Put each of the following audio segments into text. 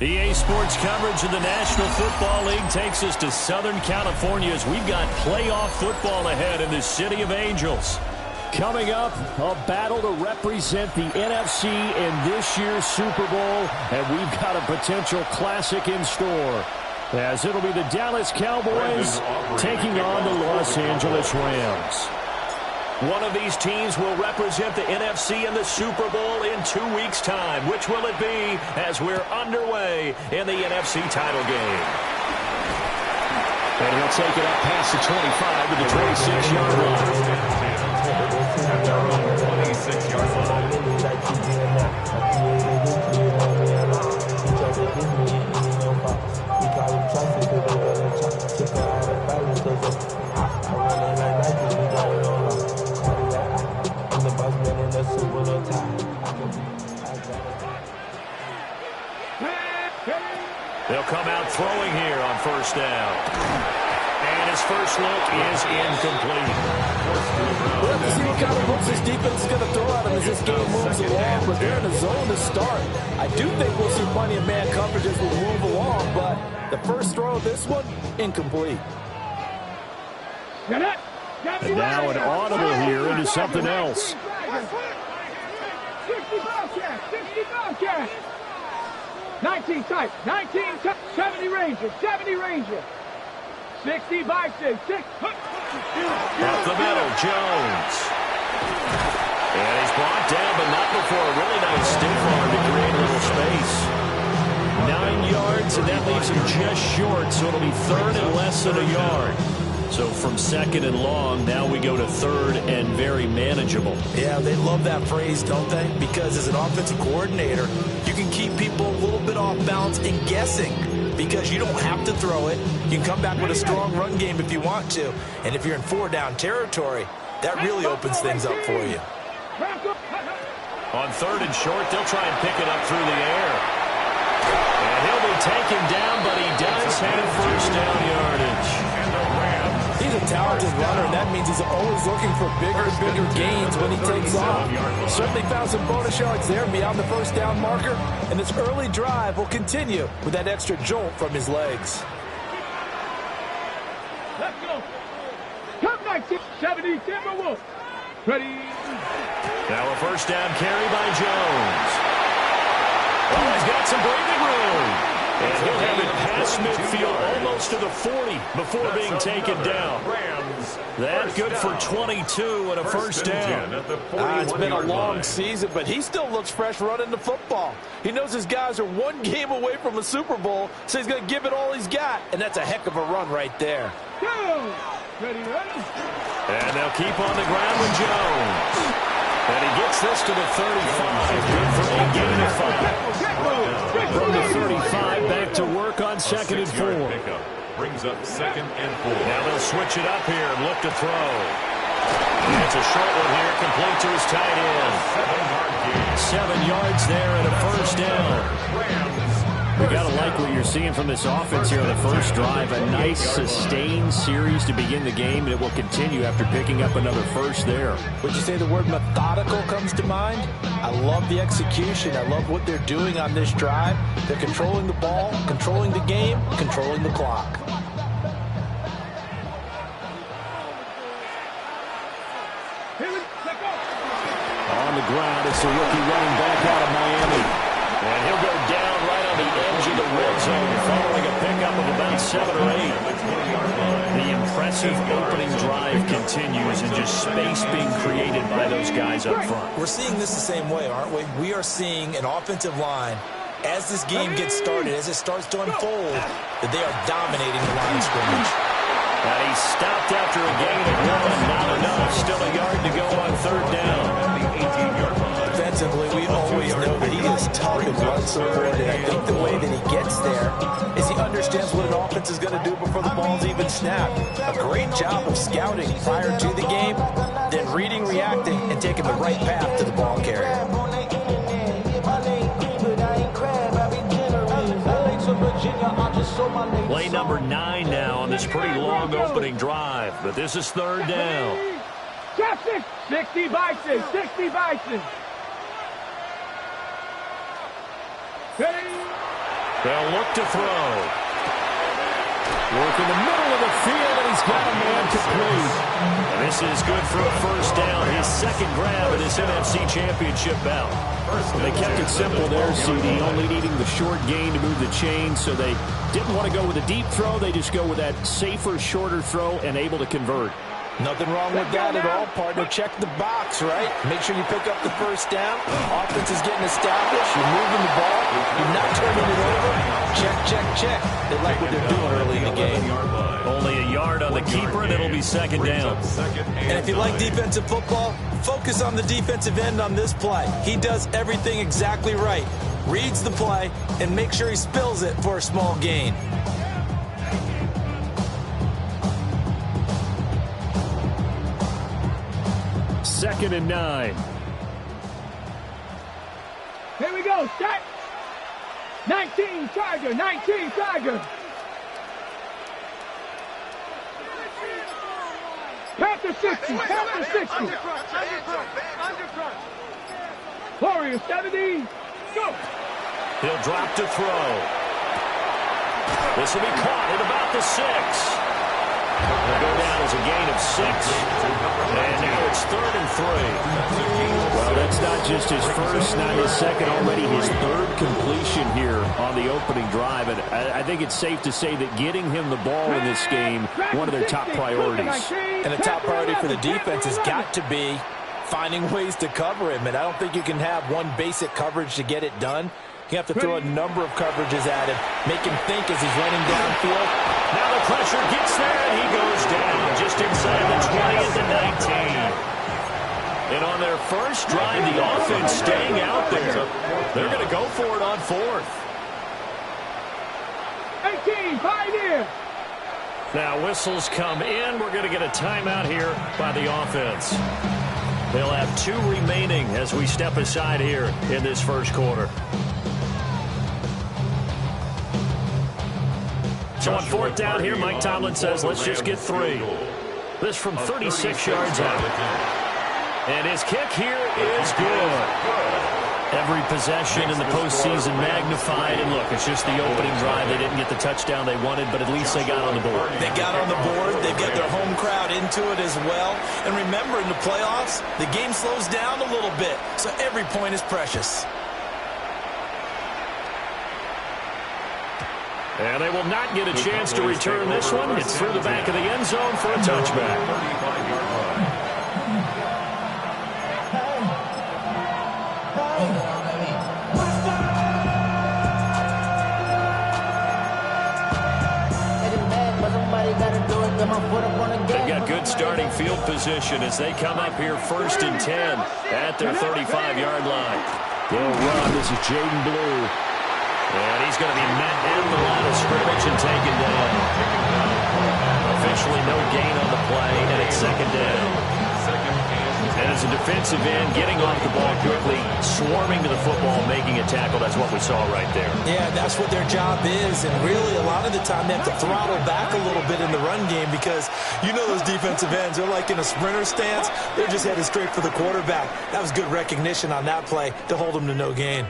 EA Sports coverage of the National Football League takes us to Southern California as we've got playoff football ahead in the City of Angels. Coming up, a battle to represent the NFC in this year's Super Bowl, and we've got a potential classic in store, as it'll be the Dallas Cowboys taking on the Los Angeles Rams. One of these teams will represent the NFC in the Super Bowl in 2 weeks' time. Which will it be as we're underway in the NFC title game? And he'll take it up past the 25 to the 26-yard line. At their own 26-yard They'll come out throwing here on first down. And his first look is incomplete. We'll have to see what kind of looks this defense is going to throw at him as this game moves along, but they're in a zone to start. I do think we'll see plenty of man coverage as we move along, but the first throw of this one, incomplete. And now an audible here into something else. 19 tight, 19 tight, 70 Ranger, 60 Bison, 6. Up the middle, Jones. And he's brought down, but not before a really nice stiff arm to create a little space. 9 yards yards, and that leaves him just short, so it'll be third and less than a yard. So from second and long, now we go to third and very manageable. Yeah, they love that phrase, don't they? Because as an offensive coordinator, you can keep people a little bit off balance and guessing because you don't have to throw it. You can come back with a strong run game if you want to. And if you're in four-down territory, that really opens things up for you. On third and short, they'll try and pick it up through the air. And he'll be taken down, but he does have first down yardage. He's a talented runner, and that means he's always looking for bigger and bigger gains when he takes off. Certainly found some bonus yards there beyond the first down marker, and this early drive will continue with that extra jolt from his legs. Let's go. Come 1970 Timberwolves. Ready. Now a first down carry by Jones. Oh, he's got some breathing room. And he'll have it past midfield almost to the 40 before being taken down. That good for 22 and a first down. It's been a long season, but he still looks fresh running the football. He knows his guys are one game away from a Super Bowl, so he's going to give it all he's got, and that's a heck of a run right there. Ready. And they'll keep on the ground with Jones. And he gets this to the 35. Good for a gain of 5. From the 35, back to work on second and 4. Brings up second and 4. Now they'll switch it up here and look to throw. And it's a short one here, complete to his tight end. 7 yards there and a first down. We got to like what you're seeing from this offense here on the first drive. A nice, sustained series to begin the game, and it will continue after picking up another first there. Would you say the word methodical comes to mind? I love the execution. I love what they're doing on this drive. They're controlling the ball, controlling the game, controlling the clock. On the ground, it's the rookie running back out of Miami. And he'll go down right on the edge of the red zone following a pickup of about 7 or 8. The impressive opening drive continues and just space being created by those guys up front. We're seeing this the same way, aren't we? We are seeing an offensive line, as this game gets started, as it starts to unfold, that they are dominating the line of scrimmage. And he stopped after a gain of 1. Not enough. Still a yard to go on third down. Defensively, we always know that he is tough and run support, and I think the way that he gets there is he understands what an offense is going to do before the ball's even snapped. A great job of scouting prior to the game, then reading, reacting, and taking the right path to the ball carrier. Play number 9 now on this pretty long opening drive, but this is third down. 60 Bison. 60 Bison. They'll look to throw. Work in the middle of the field, and he's got a man complete. And this is good for a first down. His second grab in this NFC Championship bout. They kept it simple there, CD, only needing the short gain to move the chain, so they didn't want to go with a deep throw. They just go with that safer, shorter throw and able to convert. Nothing wrong with that at all, partner. Check the box, right? Make sure you pick up the first down. Offense is getting established. You're moving the ball. You're not turning it over. Check, check, check. They like what they're doing early in the game. Only a yard on the keeper, and it'll be second down. And if you like defensive football, focus on the defensive end on this play. He does everything exactly right. Reads the play and make sure he spills it for a small gain. Second and 9. Here we go. Set. 19 Tiger. 19 Tiger. Panther 60. Panther 60. Warrior 70. Go. He'll drop to throw. This will be caught at about the 6. They'll go down as a gain of 6. And now it's third and 3. Well, that's not just his first, not his second, already his third completion here on the opening drive. And I think it's safe to say that getting him the ball in this game, one of their top priorities. And the top priority for the defense has got to be finding ways to cover him. And I don't think you can have one basic coverage to get it done. You have to throw a number of coverages at him, make him think as he's running downfield. Now the pressure gets there, and he goes down just inside the 20 at the 19. And on their first drive, the offense staying out there. They're going to go for it on 4th. 18, Pioneer. Now whistles come in. We're going to get a timeout here by the offense. They'll have 2 remaining as we step aside here in this first quarter. So on 4th down here, Mike Tomlin says, let's just get 3. This from 36 yards out. And his kick here is good. Every possession in the postseason magnified. And look, it's just the opening drive. They didn't get the touchdown they wanted, but at least they got on the board. They got on the board. They've got their home crowd into it as well. And remember, in the playoffs, the game slows down a little bit. So every point is precious. And they will not get a chance to return this one. It's through the back of the end zone for a touchback. They've got good starting field position as they come up here 1st and 10 at their 35-yard line. They'll run. This is Jaden Blue. And he's going to be met at the line of scrimmage and taken down. Officially no gain on the play, and it's 2nd down. And as a defensive end, getting off the ball quickly, swarming to the football, making a tackle, that's what we saw right there. Yeah, that's what their job is, and really a lot of the time they have to throttle back a little bit in the run game because you know those defensive ends, they're like in a sprinter stance. They're just headed straight for the quarterback. That was good recognition on that play to hold them to no gain.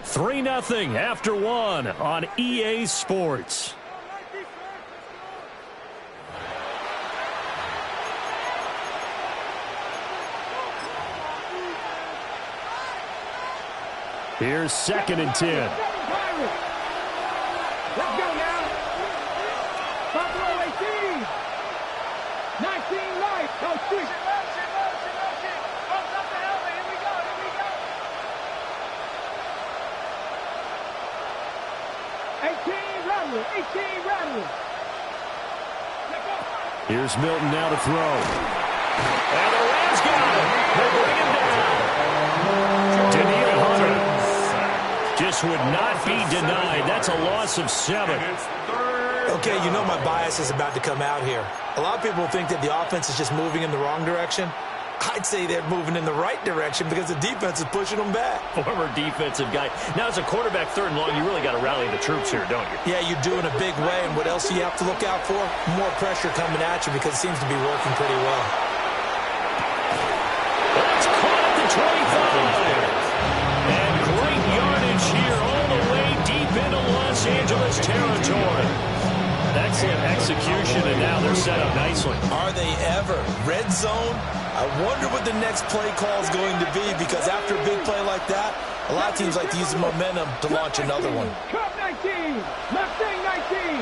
3-0 after 1 on EA Sports. Here's 2nd and 10. Let's go now. Buffalo 18. 19 right. Go street. Comes up the helmet. Here we go. 18 Rattler. 18 Rattler. Here's Milton now to throw. And the Rams got him. They bring him down. Daniel Hunter just would not be denied. That's a loss of 7. Okay, you know my bias is about to come out here. A lot of people think that the offense is just moving in the wrong direction. I'd say they're moving in the right direction because the defense is pushing them back. Former defensive guy. Now, as a quarterback 3rd and long, you really got to rally the troops here, don't you? Yeah, you do in a big way. And what else do you have to look out for? More pressure coming at you because it seems to be working pretty well. That's caught at the 25. And great yardage here all the way deep into Los Angeles territory. Excellent execution, and now they're set up nicely. Are they ever? Red zone? I wonder what the next play call is going to be because after a big play like that, a lot of teams like to use the momentum to launch another one. Cup 19. Left thing 19.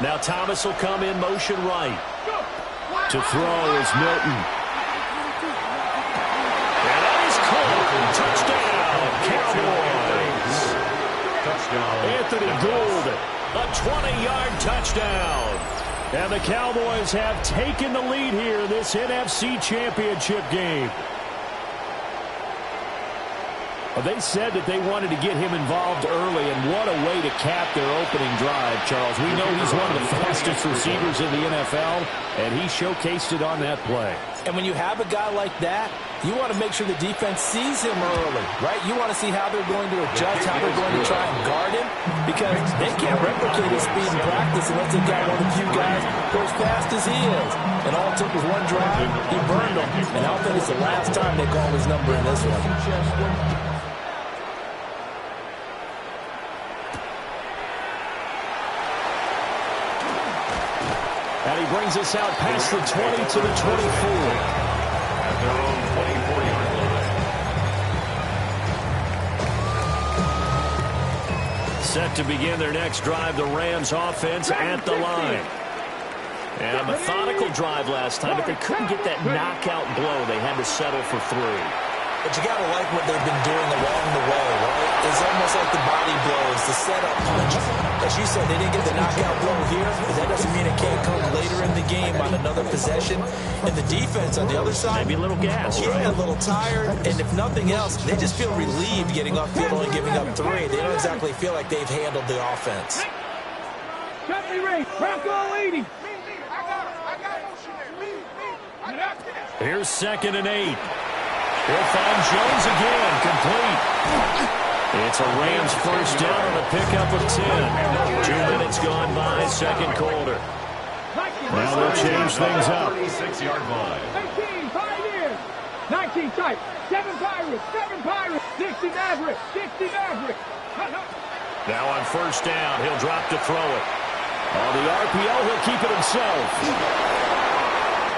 Now Thomas will come in motion right. To throw is Milton. And that is caught. Touchdown, Cowboys. Anthony Gould, a 20-yard touchdown. And the Cowboys have taken the lead here in this NFC Championship game. They said that they wanted to get him involved early, and what a way to cap their opening drive, Charles. We know he's one of the fastest receivers in the NFL, and he showcased it on that play. And when you have a guy like that, you want to make sure the defense sees him early, right? You want to see how they're going to adjust, how they're going to try and guard him, because they can't replicate his speed in practice unless they've got one of the few guys who are as fast as he is. And all it took was one drive, he burned them, and I don't think it's the last time they call his number in this one. And he brings us out past the 20 to the 24. At their own 24-yard line. Set to begin their next drive, the Rams offense at the line. And a methodical drive last time, but they couldn't get that knockout blow. They had to settle for 3. But you got to like what they've been doing along the way, right? It's almost like the body blows, the setup punch. As you said, they didn't get the knockout blow here, but that doesn't mean it can't come later in the game on another possession. And the defense on the other side, maybe a little gas, yeah, right? A little tired. And if nothing else, they just feel relieved getting off field, only giving up 3. They don't exactly feel like they've handled the offense. Company race, Bronco 80. Here's 2nd and 8. He'll find Jones again, complete. It's a Rams first down on a pickup of 10. 2 minutes gone by, second quarter. Now they'll change things up. 36-yard line. 18 Pioneers, 19 Tight, 7 Pirates, 60 Mavericks, 60 Mavericks. Now on first down, he'll drop to throw it. On the RPO, he'll keep it himself.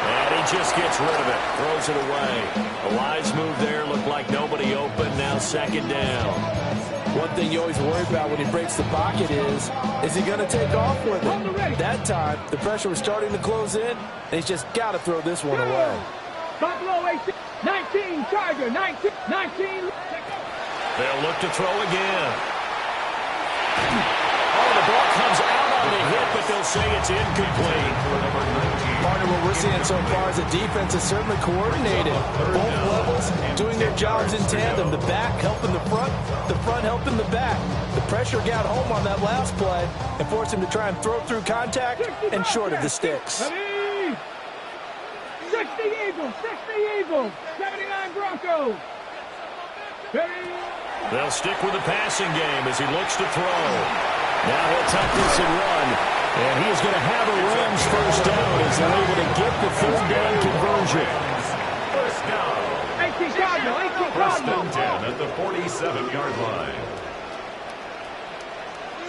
And he just gets rid of it, throws it away. A wise move there, looked like nobody open, now 2nd down. One thing you always worry about when he breaks the pocket is he going to take off with it? That time, the pressure was starting to close in, and he's just got to throw this one away. Buffalo 18, 19 Charger, 19. They'll look to throw again. Oh, the ball comes out on the hit, but they'll say it's incomplete. Partner, what we're seeing so far is the defense is certainly coordinated. Both levels doing their jobs in tandem. The back helping the front helping the back. The pressure got home on that last play and forced him to try and throw through contact and short of the sticks. 60 Eagles, 79 Broncos. They'll stick with the passing game as he looks to throw. Now he'll tuck this and run. And he is going to have a Rams first down as they're able to get the 3rd down conversion. First down. 18 Cardinal, 18 First Cardinal. and 10 at the 47-yard line.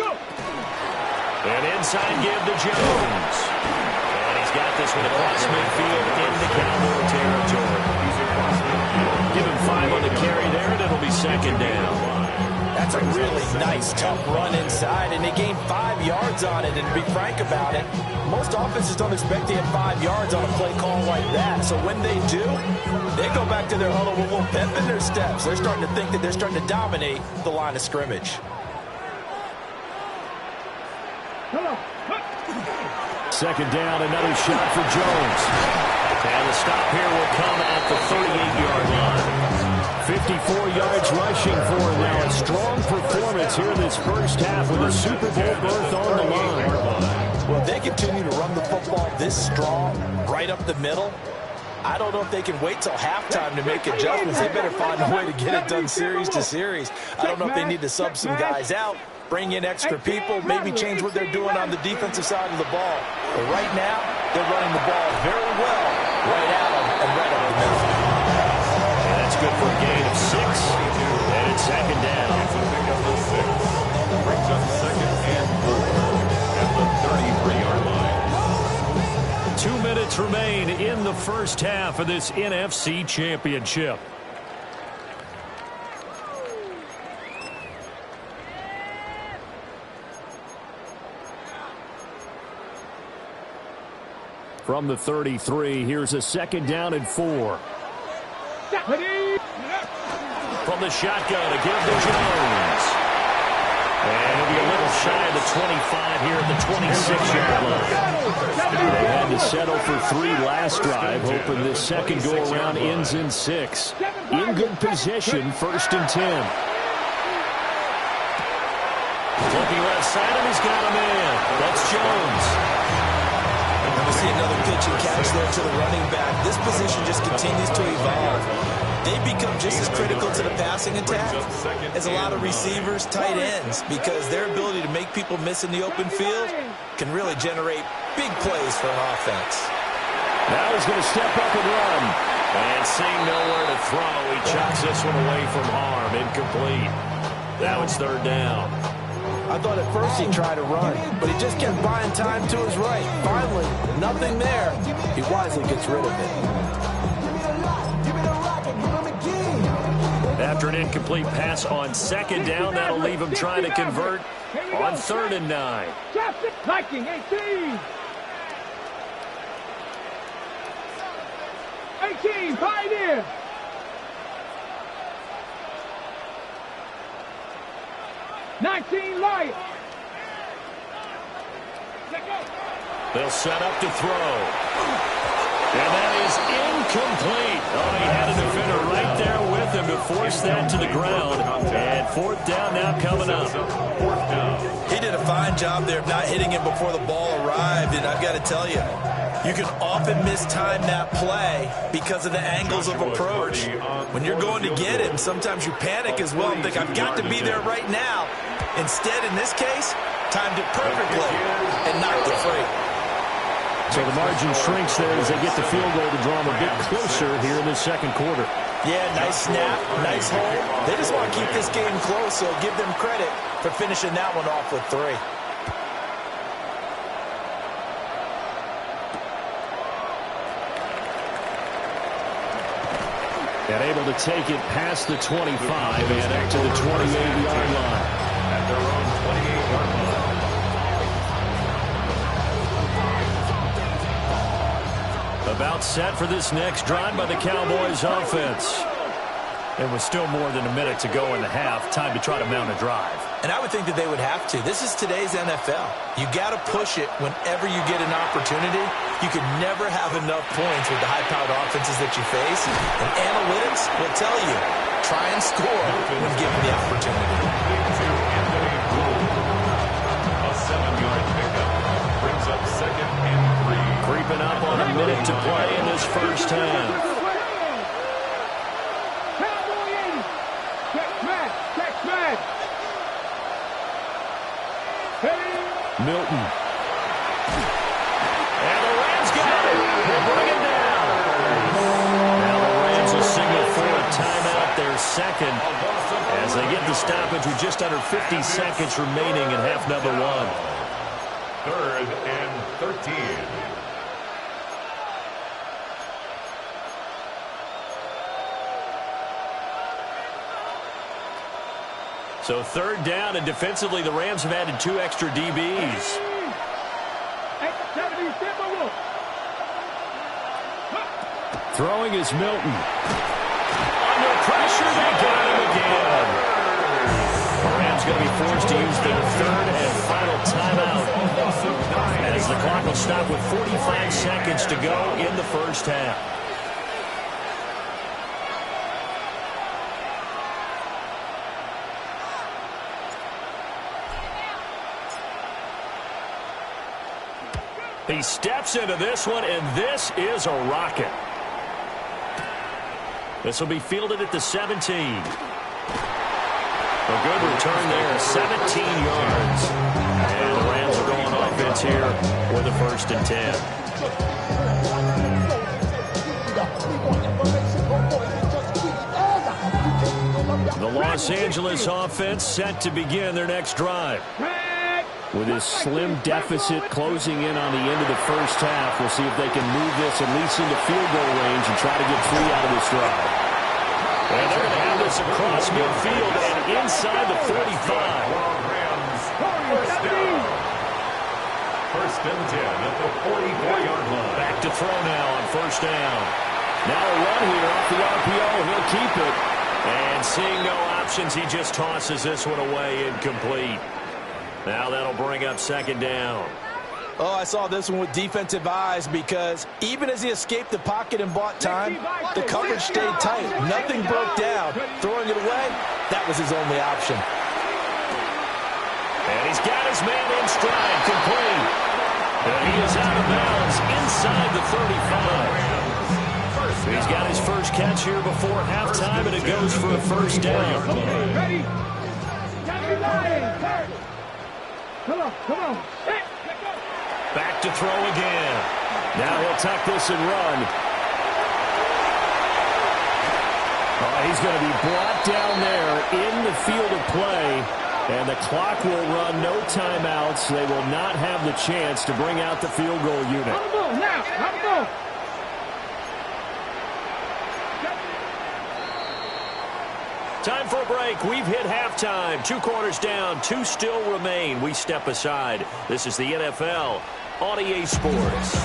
Go. An inside give to Jones. And he's got this one across midfield into Cowboy territory. Give him 5 on the carry there, and it'll be 2nd down. That's a really nice, tough run inside, and they gained 5 yards on it. And to be frank about it, most offenses don't expect to get 5 yards on a play call like that. So when they do, they go back to their huddle with a little pep in their steps. They're starting to think that they're starting to dominate the line of scrimmage. 2nd down, another shot for Jones. And the stop here will come at the 38-yard line. 54 yards rushing for him now. A strong performance here in this first half with a Super Bowl berth on the line. Well, if they continue to run the football this strong, right up the middle, I don't know if they can wait till halftime to make adjustments. They better find a way to get it done series to series. I don't know if they need to sub some guys out, bring in extra people, maybe change what they're doing on the defensive side of the ball. But right now, they're running the ball very well right at them and right up the middle. That's good for a gain of 6. And it's 2nd down. Brings up 2nd and 4 at the 33-yard line. 2 minutes remain in the first half of this NFC Championship. From the 33, here's a 2nd down and 4. From the shotgun, a give to Jones. And he'll be a little shy of the 25 here at the 26-yard line. They had to settle for 3 last drive, hoping this second go-around ends in 6. In good position, 1st and 10. Looking left side, and he's got him in. That's Jones. And we see another pitch and catch there to the running back. This position just continues to evolve. They become just as critical to the passing attack as a lot of receivers, tight ends, because their ability to make people miss in the open field can really generate big plays for an offense. Now he's going to step up and run. And seeing nowhere to throw, he chucks this one away from harm. Incomplete. Now it's 3rd down. I thought at first he'd try to run, but he just kept buying time to his right. Finally, nothing there. He wisely gets rid of it. After an incomplete pass on 2nd down, that'll leave him trying to convert on 3rd and 9. Viking 18. 18 Pioneer. 19 Lions. They'll set up to throw. And that is incomplete. Oh, he had a defender right there with him to force that to the ground. And fourth down now coming up. He did a fine job there of not hitting him before the ball arrived, and I've got to tell you, you can often mistime that play because of the angles of approach. When you're going to get him, sometimes you panic as well and think, I've got to be there right now. Instead, in this case, timed it perfectly and knocked it free. So the margin shrinks there as they get the field goal to draw them a bit closer here in the second quarter. Yeah, nice snap, nice hold. They just want to keep this game close, so give them credit for finishing that one off with 3. And able to take it past the 25 and up to the 28-yard line. At their own 28-yard line. About set for this next drive by the Cowboys offense. And with still more than a minute to go in the half, time to try to mount a drive. And I would think that they would have to. This is today's NFL. You got to push it whenever you get an opportunity. You can never have enough points with the high-powered offenses that you face. And analytics will tell you, try and score when given the opportunity. A 7-yard pickup brings up 2nd and 3. Creeping up on a minute to play in this first half. Milton. And the Rams got it. They bring it down. Now the Rams will signal for a timeout, their second, as they get the stoppage with just under 50 seconds remaining in half number 1. 3rd and 13. So 3rd down, and defensively the Rams have added 2 extra DBs. Throwing is Milton. Under pressure, they got him again. The Rams going to be forced to use their 3rd and final timeout, as the clock will stop with 45 seconds to go in the first half. He steps into this one, and this is a rocket. This will be fielded at the 17. A good return there, 17 yards. And the Rams are going offense here with a 1st and 10. The Los Angeles offense set to begin their next drive. With this slim deficit closing in on the end of the first half, we'll see if they can move this at least into field goal range and try to get 3 out of this drive. And they're going to have this across midfield and inside the 45. First down. 1st and 10 at the 44-yard line. Back to throw now on 1st down. Now a run here off the RPO. He'll keep it. And seeing no options, he just tosses this one away incomplete. Now that'll bring up 2nd down. Oh, I saw this one with defensive eyes because even as he escaped the pocket and bought time, the coverage stayed tight. Nothing broke down. Throwing it away, that was his only option. And he's got his man in stride, complete. And he is out of bounds inside the 35. He's got his first catch here before halftime, and it goes for a 1st down. Ready? Come on. Back to throw again. Now he'll tuck this and run. Oh, he's going to be brought down there in the field of play, and the clock will run, no timeouts. They will not have the chance to bring out the field goal unit. Have the ball now. Have the ball. Time for a break. We've hit halftime. 2 quarters down. 2 still remain. We step aside. This is the NFL on EA Sports.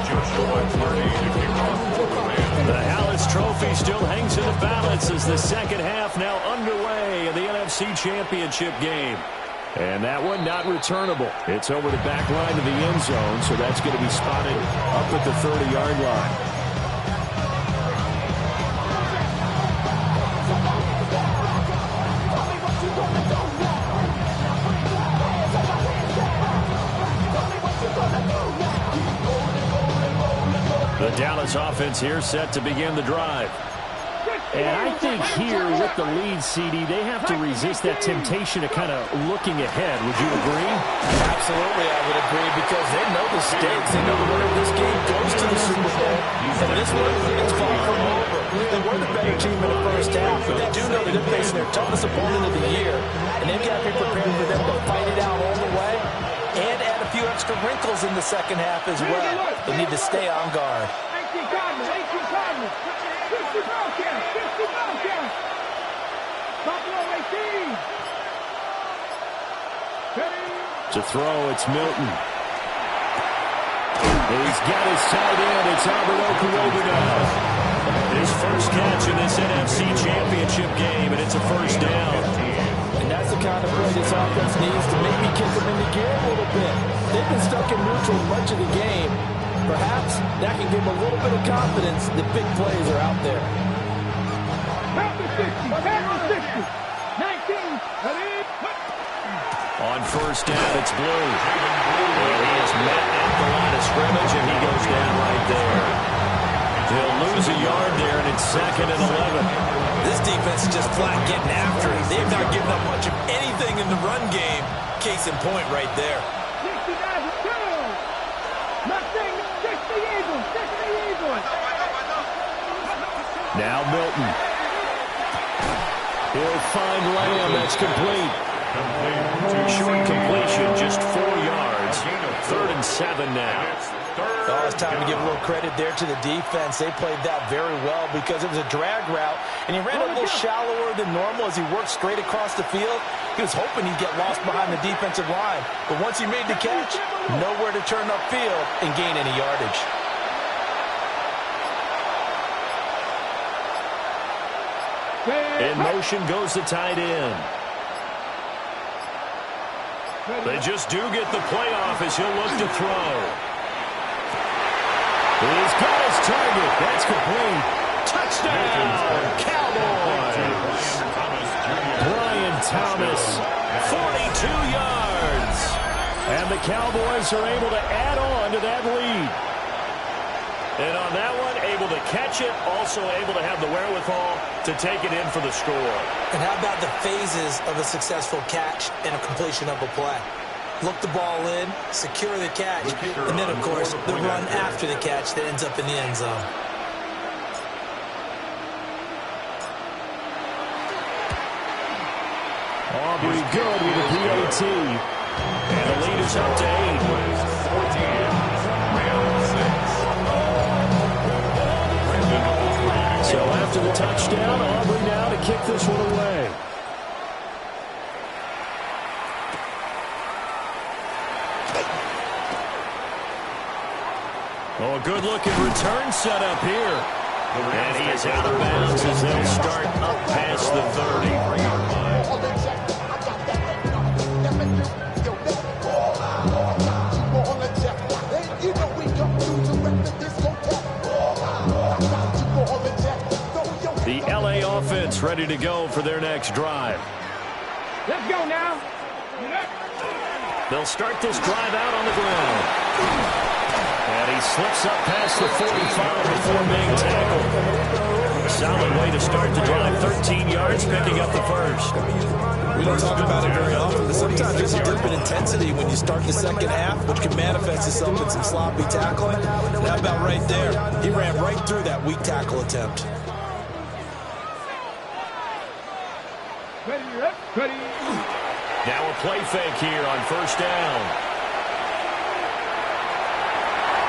Joshua Kearney to kick off for the Rams. The Hallis Trophy still hangs in the balance as the second half now underway in the NFC Championship game. And that one not returnable. It's over the back line of the end zone, so that's going to be spotted up at the 30-yard line. The Dallas offense here set to begin the drive. And I think here with the lead, CD, they have to resist that temptation of kind of looking ahead. Would you agree? Absolutely, I would agree, because they know the stakes. They know the winner of this game goes to the Super Bowl. And this one, it's far from over. They were the better team in the first half, but they do know that they're facing their toughest opponent of the year. And they've got to be prepared for them to fight it out all the way and add a few extra wrinkles in the second half as well. They need to stay on guard. 18 Cardinals. 50 ball count. 50 ball count. Buffalo 18. To throw, it's Milton. He's got his tight end. It's Albert Okurobu now. His first catch in this NFC Championship game, and it's a first down. And that's the kind of play this offense needs to maybe kick them into gear a little bit. They've been stuck in neutral much of the game. Perhaps that can give them a little bit of confidence that big plays are out there. Back to 60. Back to 60. 19. On first down, it's Blue. And he is met at the line of scrimmage, and he goes down right there. He'll lose a yard there, and it's 2nd and 11. This defense is just flat getting after it. They've not given up much of anything in the run game. Case in point right there. 69 2. Nothing. 60 Eagles. 60 Eagles. Now Milton. He'll find Lamb. That's complete. Short completion, just 4 yards. 3rd and 7 now. Oh, it's time to give a little credit there to the defense. They played that very well because it was a drag route, and he ran a little shallower than normal as he worked straight across the field. He was hoping he'd get lost behind the defensive line, but once he made the catch, nowhere to turn upfield and gain any yardage. In motion goes the tight end. They just do get the playoff as he'll look to throw. He's got his target. That's complete. Touchdown, Cowboys. Brian Thomas, 42 yards. And the Cowboys are able to add on to that lead. And on that one, able to catch it, also able to have the wherewithal to take it in for the score. And how about the phases of a successful catch and a completion of a play? Look the ball in, secure the catch, and then, of course, the run after the catch that ends up in the end zone. Aubrey good with the PAT. And the lead is up to 8. So after the touchdown, Aubrey now to kick this one away. Oh, a good-looking return set up here. And he is out of bounds as they'll start up past the 30. The LA offense ready to go for their next drive. Let's go now. They'll start this drive out on the ground. And he slips up past the 45 before being tackled. Solid way to start the drive. 13 yards, picking up the first. We don't talk about it very often, but sometimes there's a dip in intensity when you start the second half, which can manifest itself in some sloppy tackling. And how about right there? He ran right through that weak tackle attempt. Ready. Now a play fake here on first down.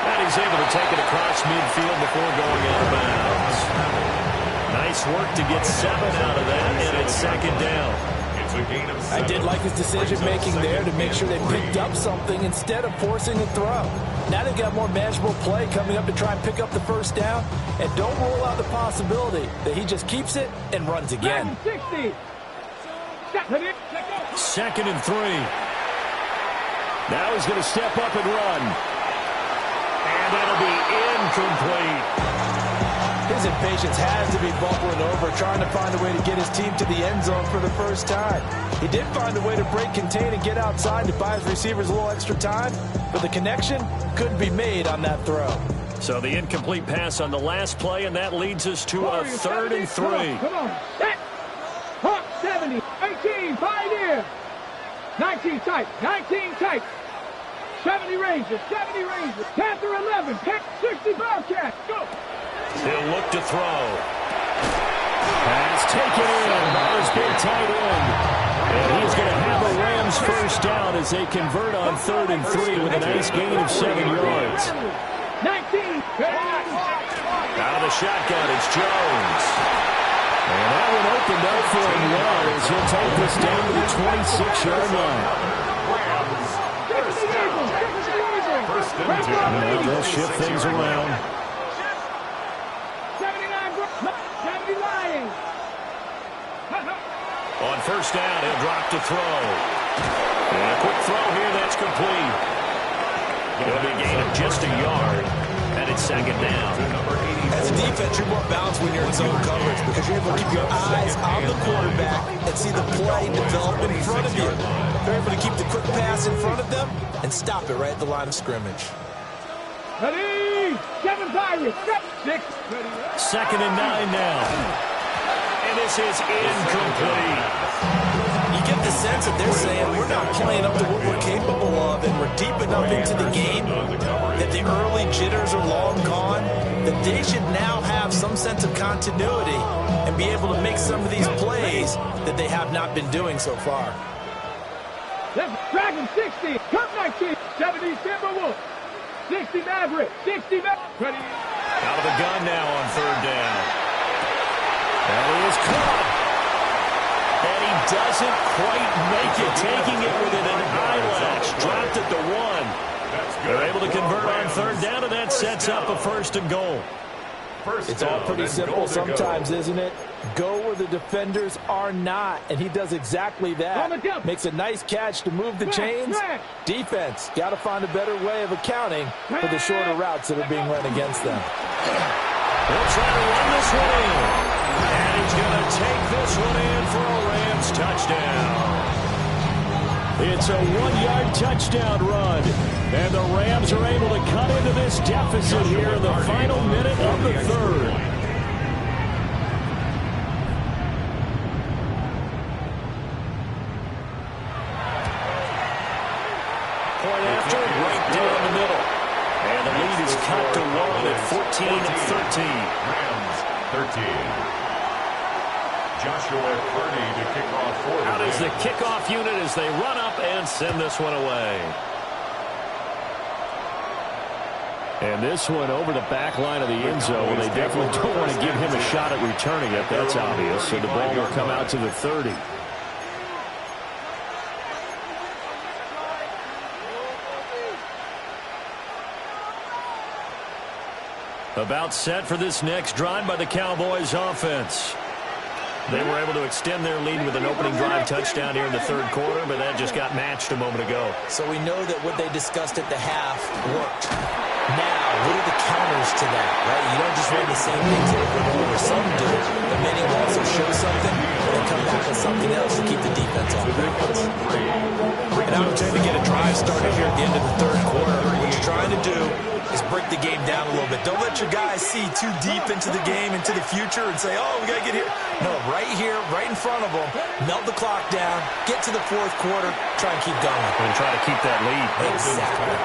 And he's able to take it across midfield before going out of bounds. Nice work to get 7 out of that, and it's second down. That's a gain of 7. I did like his decision-making there to make sure they picked up something instead of forcing a throw. Now they've got more manageable play coming up to try and pick up the first down. And don't rule out the possibility that he just keeps it and runs again. 60. 2nd and 3. Now he's going to step up and run. And that'll be incomplete. His impatience has to be bubbling over, trying to find a way to get his team to the end zone for the first time. He did find a way to break contain and get outside to buy his receivers a little extra time, but the connection couldn't be made on that throw. So the incomplete pass on the last play, and that leads us to a 3rd and 3. Come on. Set. Hawk 70. 18. Pioneer. 19 tight. 19 tight. 70 Rangers. 70 Rangers. Panther 11. 60 Bobcats. Go. He'll look to throw. Pass taken in by his big tight end. And he's going to have a Rams first down as they convert on 3rd and 3 with a nice gain of 7 yards. 19. Out of the shotgun, it's Jones. And that one opened up for him well as he'll take this down to the 26-yard line. First and 10. Well, they'll shift things around. 70 Lions. On first down, he'll drop to throw. And a quick throw here, that's complete. It'll be a gain of just a yard. And it's 2nd down. As a defense, you're more balanced when you're in zone coverage because you're able to keep your eyes on the quarterback and see the play develop in front of you. You're able to keep the quick pass in front of them and stop it right at the line of scrimmage. Ready. 7 Pirates. 6. 2nd and 9 now. And this is incomplete. You get the sense that they're saying we're not playing up to what we're capable of and we're deep enough into the game that the early jitters are long gone, that they should now have some sense of continuity and be able to make some of these plays that they have not been doing so far. Dragon 60. Cup 19. 70 Timberwolves. 60 Maverick. 60 Maverick. Ready. Out of the gun now on 3rd down. And he is caught. And he doesn't quite make it, taking it within an eyelash. Dropped at the 1. They're able to convert on 3rd down, and that sets up a 1st and goal. It's all pretty simple sometimes, isn't it? Go where the defenders are not, and he does exactly that. Makes a nice catch to move the chains. Defense, got to find a better way of accounting for the shorter routes that are being run against them. He'll try to run this one in. And he's going to take this one in for a Rams touchdown. It's a 1-yard touchdown run. And the Rams are able to cut into this deficit here in the final minute of the 3rd. Point after, right down the middle. And the lead is cut to 1 at 14-13. Rams 13. Joshua Kearney to kick off for Out is the kickoff unit as they run up and send this one away. And this one over the back line of the end zone. Well, they definitely don't want to give him a shot at returning it. That's obvious. So the ball will come out to the 30. About set for this next drive by the Cowboys offense. They were able to extend their lead with an opening drive touchdown here in the 3rd quarter, but that just got matched a moment ago. So we know that what they discussed at the half worked. Now, what are the counters to that, right? You don't just run the same things over and over. Some do, but many will also show something and then come back with something else to keep the defense off balance. And now we're trying to get a drive started here at the end of the 3rd quarter. What you're trying to do is break the game down a little bit. Don't let your guys see too deep into the game, into the future, and say, oh, we got to get here. No, right here, right in front of them, melt the clock down, get to the 4th quarter, try and keep going. And try to keep that lead. Exactly.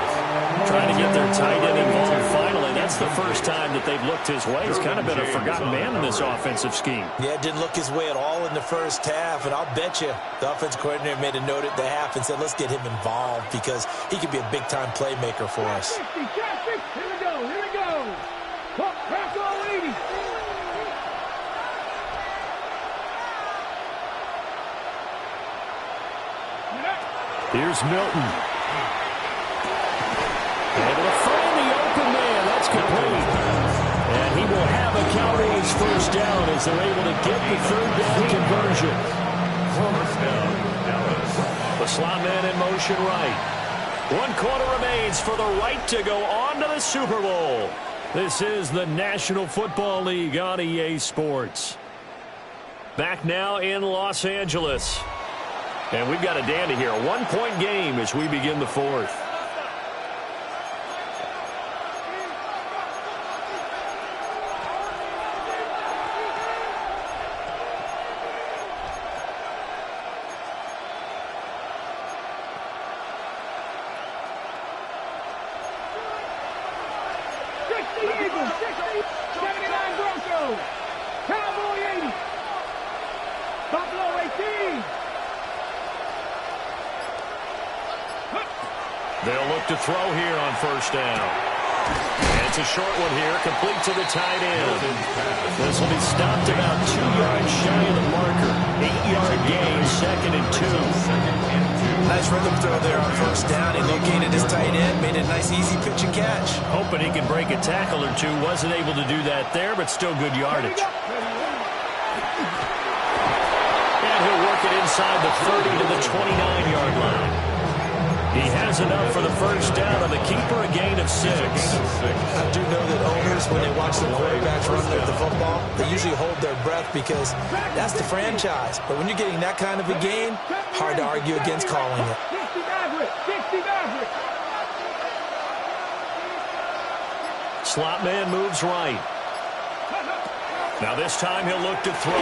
Trying to get their tight end involved finally. That's the first time that they've looked his way. He's kind of been a forgotten man in this offensive scheme. Yeah, it didn't look his way at all in the first half, and I'll bet you the offense coordinator made a note at the half and said, let's get him involved because he could be a big-time playmaker for us. Here we go. Here we go. Crack all 80. Here's Milton. Able to find the open man. That's complete. And he will have a Cowboys first down as they're able to get the third down conversion. First down, Dallas. The slot man in motion right. 1 quarter remains for the right to go on to the Super Bowl. This is the National Football League on EA Sports. Back now in Los Angeles. And we've got a dandy here. A 1-point game as we begin the fourth. They'll look to throw here on first down. And it's a short one here, complete to the tight end. This will be stopped about 2 yards shy of the marker. 8-yard gain, 2nd and 2. Nice rhythm throw there on first down. He located his tight end, made it a nice easy pitch and catch. Hoping he can break a tackle or two. Wasn't able to do that there, but still good yardage. And he'll work it inside the 30 to the 29-yard line. He has enough for the first down on the keeper, a gain of 6. I do know that owners, when they watch the quarterbacks run with the football, they usually hold their breath because that's the franchise. But when you're getting that kind of a gain, hard to argue against calling it. Slot man moves right. Now this time he'll look to throw.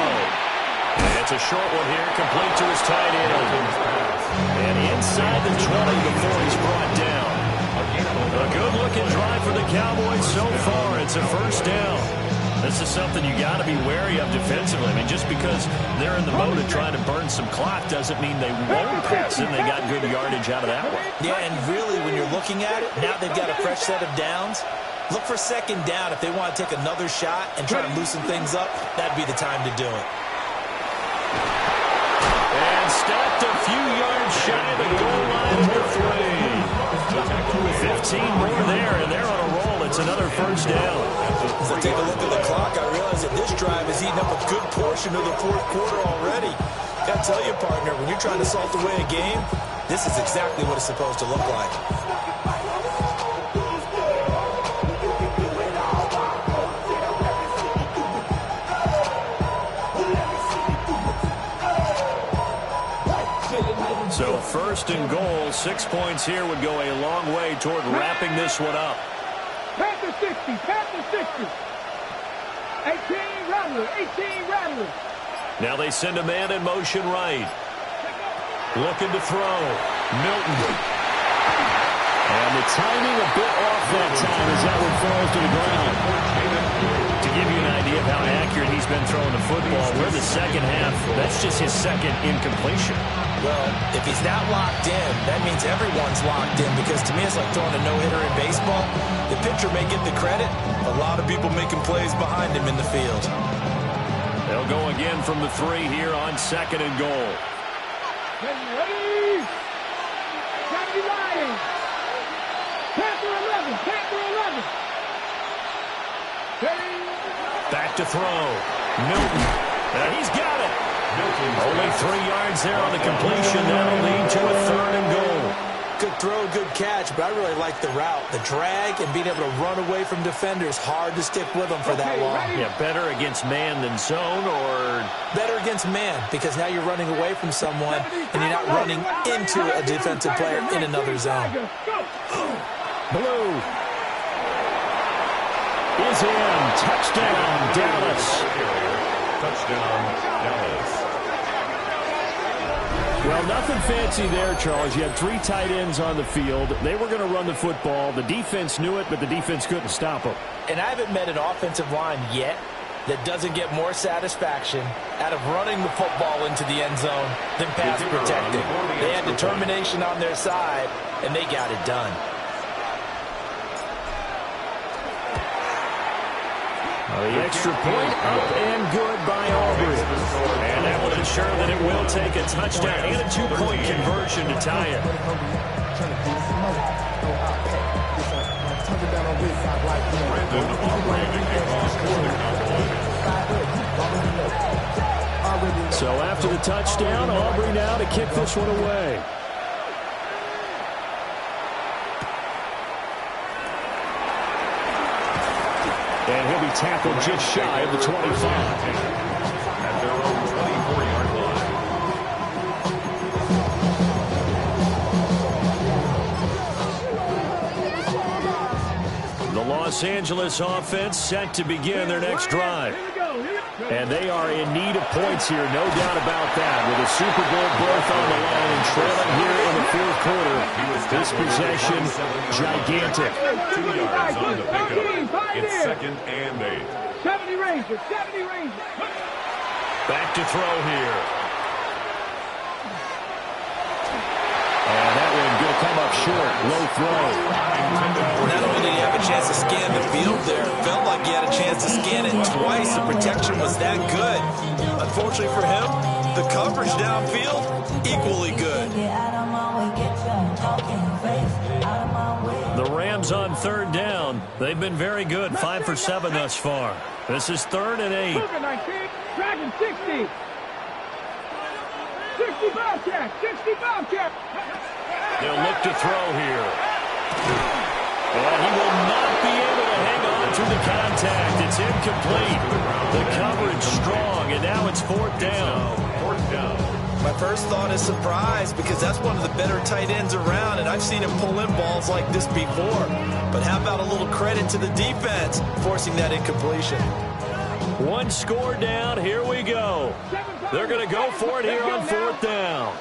And it's a short one here, complete to his tight end. And inside the 20 before he's brought down. A good-looking drive for the Cowboys so far. It's a first down. This is something you got to be wary of defensively. I mean, just because they're in the mode of trying to burn some clock doesn't mean they won't pass it. They got good yardage out of that one. Yeah, and really, when you're looking at it, now they've got a fresh set of downs. Look for second down if they want to take another shot and try to loosen things up. That'd be the time to do it. And stopped a few yards shy of the goal line at the 3. 15 more there, and they're on a roll. It's another first down. As I take a look at the clock, I realize that this drive has eaten up a good portion of the fourth quarter already. Got to tell you, partner, when you're trying to salt away a game, this is exactly what it's supposed to look like. So first and goal, 6 points here would go a long way toward wrapping this one up. Panther 60, Panther 60. 18 Rattler, 18 Rattler. Now they send a man in motion right. Looking to throw. Milton. And the timing a bit off that time as that one falls to the ground. To give you an idea of how accurate he's been throwing the football, we're the second half. That's just his second incompletion. Well, if he's not locked in, that means everyone's locked in, because to me it's like throwing a no-hitter in baseball. The pitcher may get the credit, a lot of people making plays behind him in the field. They'll go again from the 3 here on 2nd and goal. Ready? Johnny Lions. Panther 11, Panther 11. Ready? Back to throw. Milton. He's got it. Only 3 yards there on the completion. That'll lead to a 3rd and goal. Good throw, good catch, but I really like the route. The drag and being able to run away from defenders. Hard to stick with them for that long. Yeah, better against man than zone, or? Better against man, because now you're running away from someone and you're not running into a defensive player in another zone. Blue is in. Touchdown, Dallas. Touchdown, Dallas. Well, nothing fancy there, Charles. You had 3 tight ends on the field. They were going to run the football. The defense knew it, but the defense couldn't stop them. And I haven't met an offensive line yet that doesn't get more satisfaction out of running the football into the end zone than pass protecting. They had determination on their side, and they got it done. The extra point up and good by Aubrey. And that will ensure that it will take a touchdown and a two-point conversion to tie it. So after the touchdown, Aubrey now to kick this one away. And he'll be tackled just shy of the 25. At their own 24-yard line. The Los Angeles offense set to begin their next drive. And they are in need of points here, no doubt about that. With a Super Bowl berth on the line and trailing here in the fourth quarter, this possession gigantic. 2 yards on the pickup. It's 2nd and 8. 70 Rangers, 70 Rangers. Back to throw here. And that one will come up short. Low throw. Not only did he have a chance to scan the field there, it felt like he had a chance to scan it twice. The protection was that good. Unfortunately for him, the coverage downfield, equally good. The Rams on third down. They've been very good. 5 for 7 thus far. This is 3rd and 8. Dragon 60. 60 Bobcat, 60 Bobcat. They'll look to throw here. And he will not be able to hang on to the contact. It's incomplete. The coverage strong, and now it's 4th down. 4th down. My first thought is surprise, because that's one of the better tight ends around, and I've seen him pull in balls like this before. But how about a little credit to the defense forcing that incompletion? One score down. Here we go. They're going to go for it here on 4th down.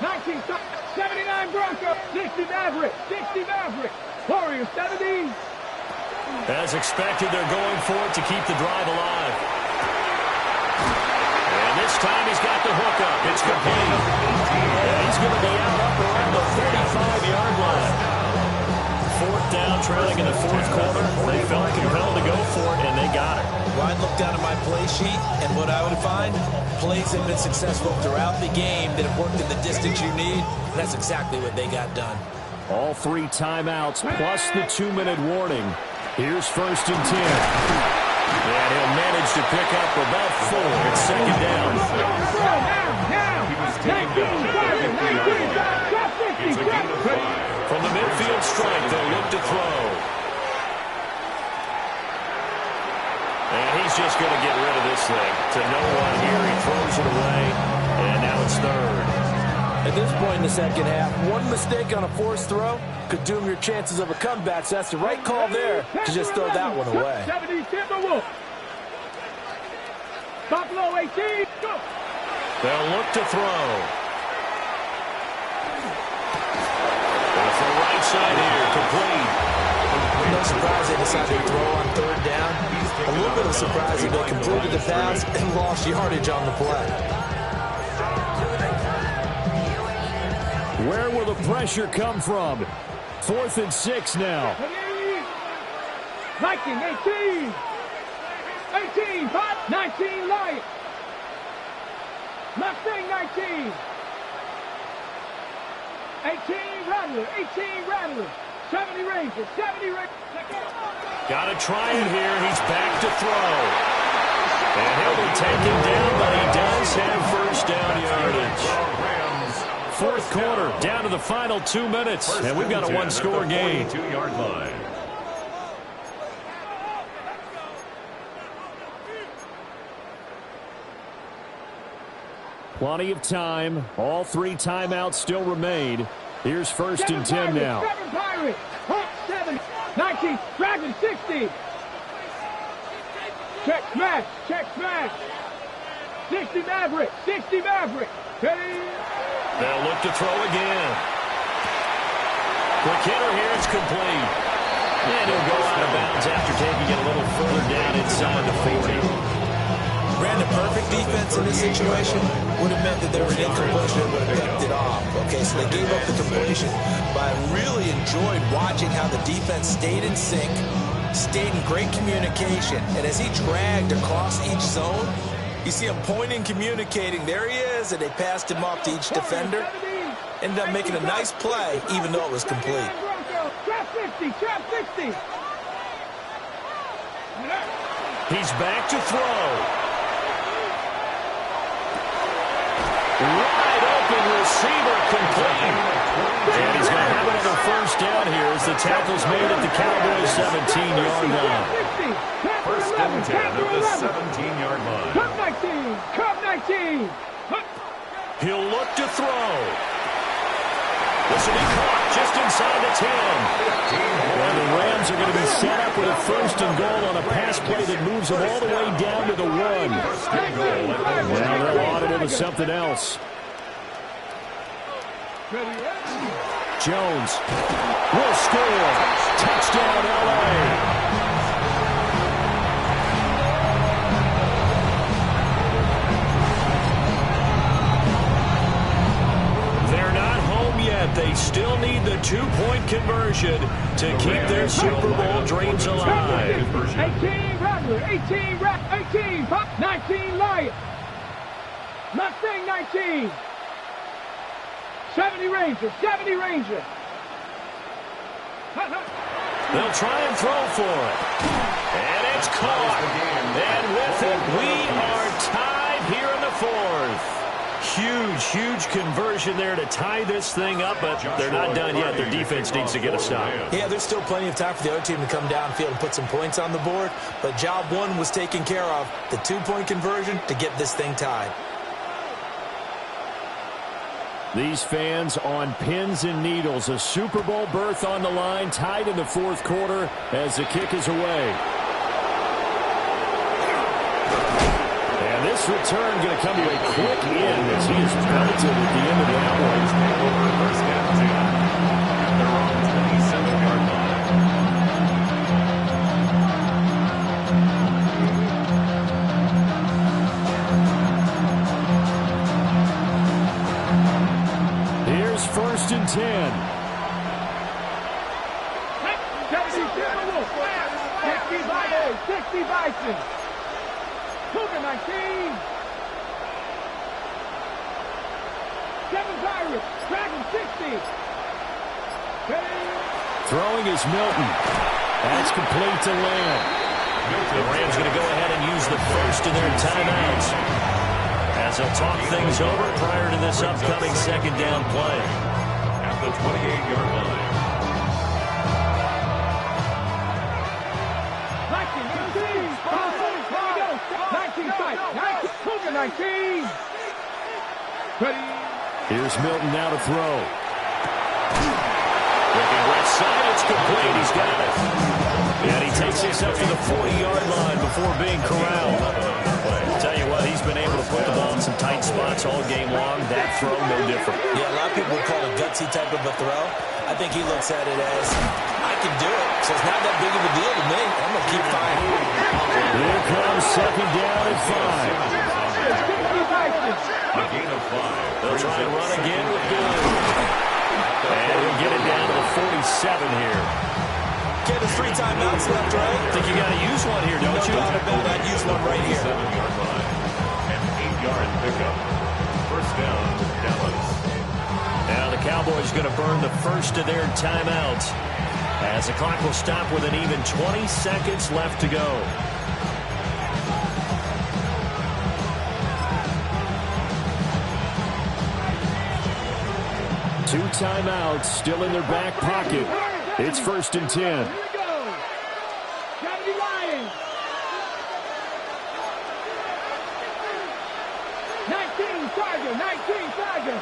79 Broncos, 60 Maverick, 60 Maverick. Warriors 70. As expected, they're going for it to keep the drive alive. And this time he's got the hook up. It's complete. And he's going to be out up around the 35-yard line. 4th down, trailing in the fourth quarter. They felt compelled to go for it, and they got it. Well, I'd look down at my play sheet, and what I would find, plays have been successful throughout the game that have worked in the distance you need. And that's exactly what they got done. All 3 timeouts plus the 2-minute warning. Here's 1st and 10. And he'll manage to pick up about 4 at 2nd down. It's a gain of 5. From the midfield strike, they'll look to throw. And he's just going to get rid of this thing. To no one here, he throws it away. And now it's 3rd. At this point in the second half, one mistake on a forced throw could doom your chances of a comeback. So that's the right call there to just throw that one away. 70 Timberwolves. Buffalo 18. Go. They'll look to throw. Off the right side here, complete. No surprise they decided to throw on 3rd down. A little bit of surprise that they completed the pass and lost yardage on the play. Where will the pressure come from? 4th and 6 now. Viking 18. 18, 5, 19 Lions. Mustang 19. 18 Rattler, 18 Rattler. 70 Rangers, 70 Rangers. Got to try it here. He's back to throw. And he'll be taken down, but he does have 1st down yardage. 4th quarter, down to the final 2 minutes. And we've got a 1-score game. 2-yard line. Plenty of time. All 3 timeouts still remain. Here's 1st and 10 now. 7 Pirates, Hawk 7, 19, Dragon 60. Check smash, check smash. 60 Maverick, 60 Maverick. Ready? They'll look to throw again. Quick hitter here, it's complete. And he'll go out of bounds after taking it a little further down inside the 40. Brandon, perfect defense in this situation would have meant that there was an incompletion that would have picked it off. Okay, so they gave up the completion, but I really enjoyed watching how the defense stayed in sync, stayed in great communication. And as he dragged across each zone, you see him pointing, communicating. There he is, and they passed him off to each defender. Ended up making a nice play, even though it was complete. Trap 50, trap 60. He's back to throw. Wide open receiver complete. And he's going to have another first down here as the tackle's made at the Cowboys' 17-yard line. First and 10 at the 17-yard line. Cup 19, Cup 19. He'll look to throw. This will be caught just inside the 10. And the Rams are going to be set up with a first and goal on a pass play that moves them all the way down to the 1. Well, they'll audit it with something else. Jones will score. Touchdown, L.A. They still need the two-point conversion to keep their Super Bowl dreams alive. 18 Rattler, 18 Pop, 19 Lion. Mustang 19. 70 Ranger, 70 Ranger. They'll try and throw for it. And it's caught. And with it, we are tied here in the fourth. Huge conversion there to tie this thing up, but they're not done yet. Their defense needs to get a stop. Yeah, there's still plenty of time for the other team to come downfield and put some points on the board, but job one was taken care of, the two-point conversion to get this thing tied. These fans on pins and needles. A Super Bowl berth on the line, tied in the fourth quarter as the kick is away. This return going to come to a quick end as he is penalted at the end of that one. First and 10 at their own 27-yard line. Here's first and 10. 60 Bison. Cougar 19. 7 Pirates. Dragon 60. Throwing is Milton. That's complete to Lamb. The Rams going to go ahead and use the first of their timeouts as they'll talk things over prior to this upcoming second down play. At the 28-yard line. 19. Ready. Here's Milton now to throw. Looking right side, it's complete. He's got it. And he takes this up to the 40-yard line before being corralled. I'll tell you what, he's been able to put the ball in some tight spots all game long. That throw, no different. Yeah, a lot of people would call it a gutsy type of a throw. I think he looks at it as, I can do it, so it's not that big of a deal to me. I'm going to keep firing. Here comes second down and 5. A gain of 5. They'll try and run again with Good. And he'll get it down to the 47 here. Okay, there's 3 timeouts left, right? I think you got to use one here, don't you? No doubt about it. I'd use one right here. 7-yard line. An 8-yard pickup. First down, Dallas. Now the Cowboys going to burn the first of their timeouts as the clock will stop with an even 20 seconds left to go. Two timeouts still in their back pocket. It's first and 10. Here we go. 70 Lions. 19 Tiger. 19 Tiger.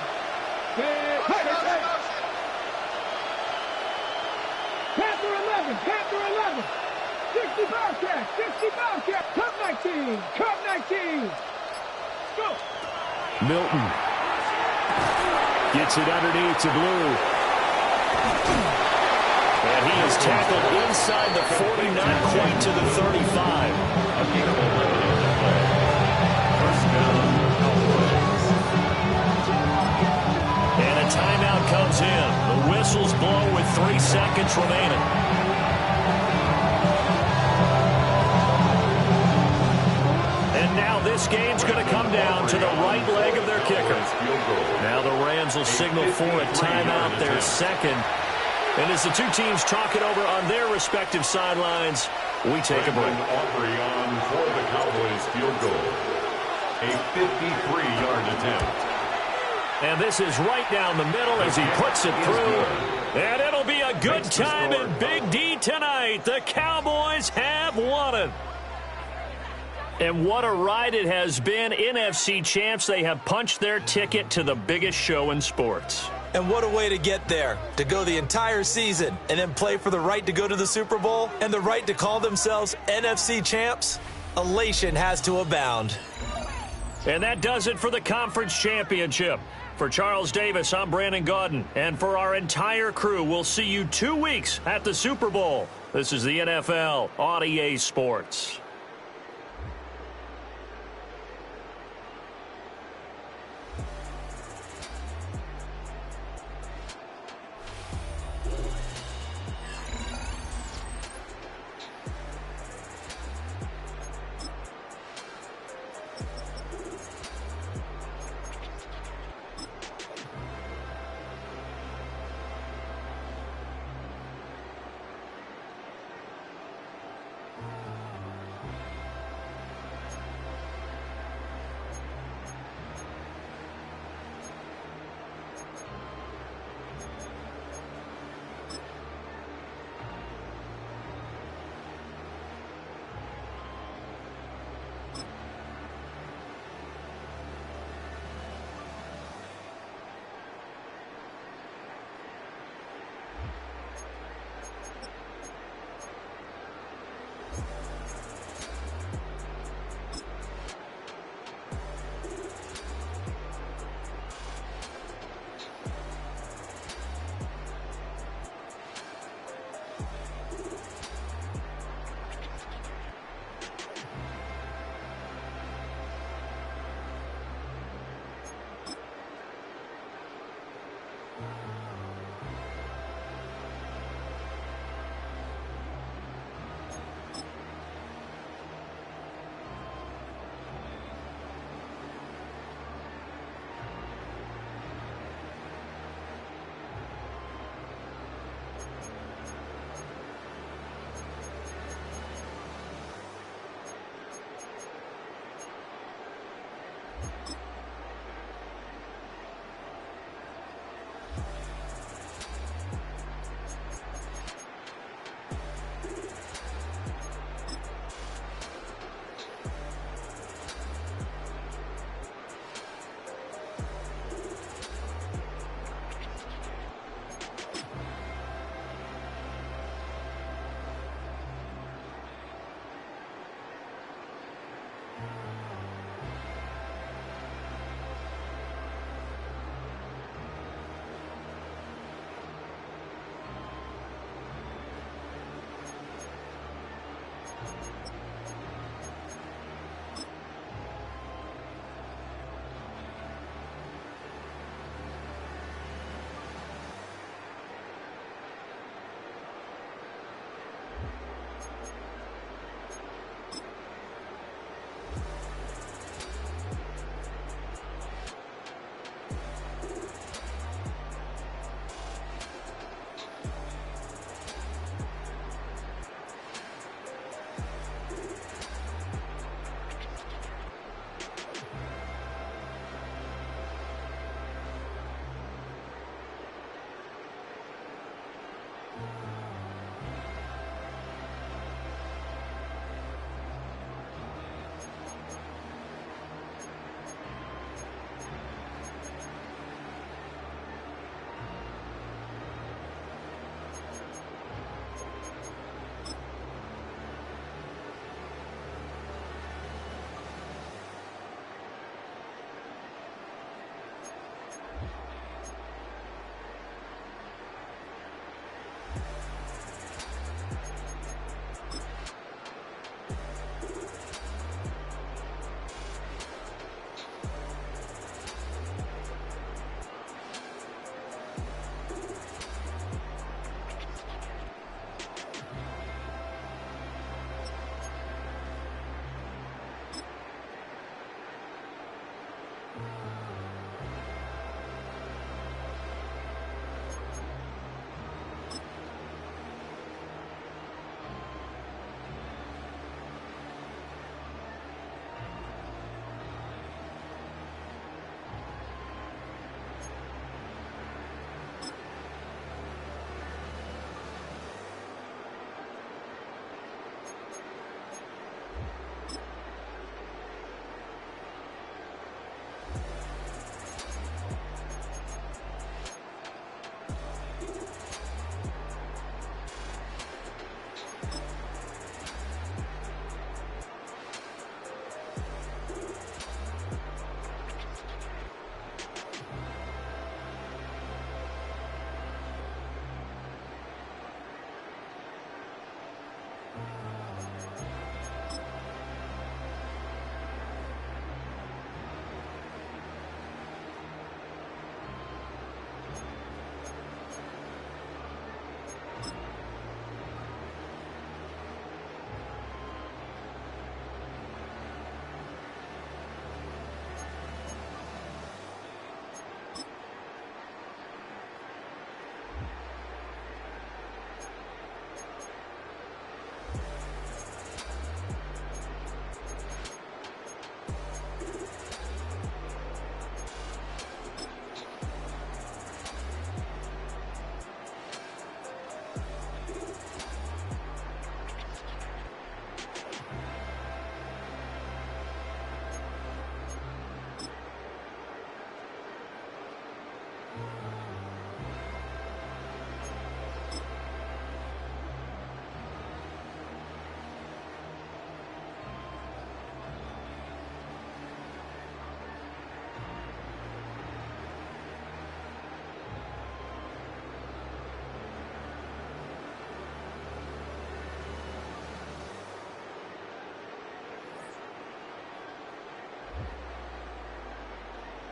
Panther 11. Panther 11. 60 Bobcat. 60 Bobcat. Cup 19. Cup 19. Go. Milton gets it underneath to Blue. And he is tackled inside the 40, not quite to the 35. A gain of 11 on the play. First down, Cowboys. And a timeout comes in. The whistles blow with 3 seconds remaining. this game's going to come down to the right leg of their kicker. Now the Rams will signal for a timeout, their second. And as the two teams talk it over on their respective sidelines, we take a break. Aubrey on for the Cowboys field goal. A 53-yard attempt. And this is right down the middle as he puts it through. And it'll be a good time in Big D tonight. The Cowboys have won it. And what a ride it has been. NFC champs, they have punched their ticket to the biggest show in sports. And what a way to get there, to go the entire season and then play for the right to go to the Super Bowl and the right to call themselves NFC champs. Elation has to abound. And that does it for the conference championship. For Charles Davis, I'm Brandon Gaudin. And for our entire crew, we'll see you 2 weeks at the Super Bowl. This is the NFL on EA Sports.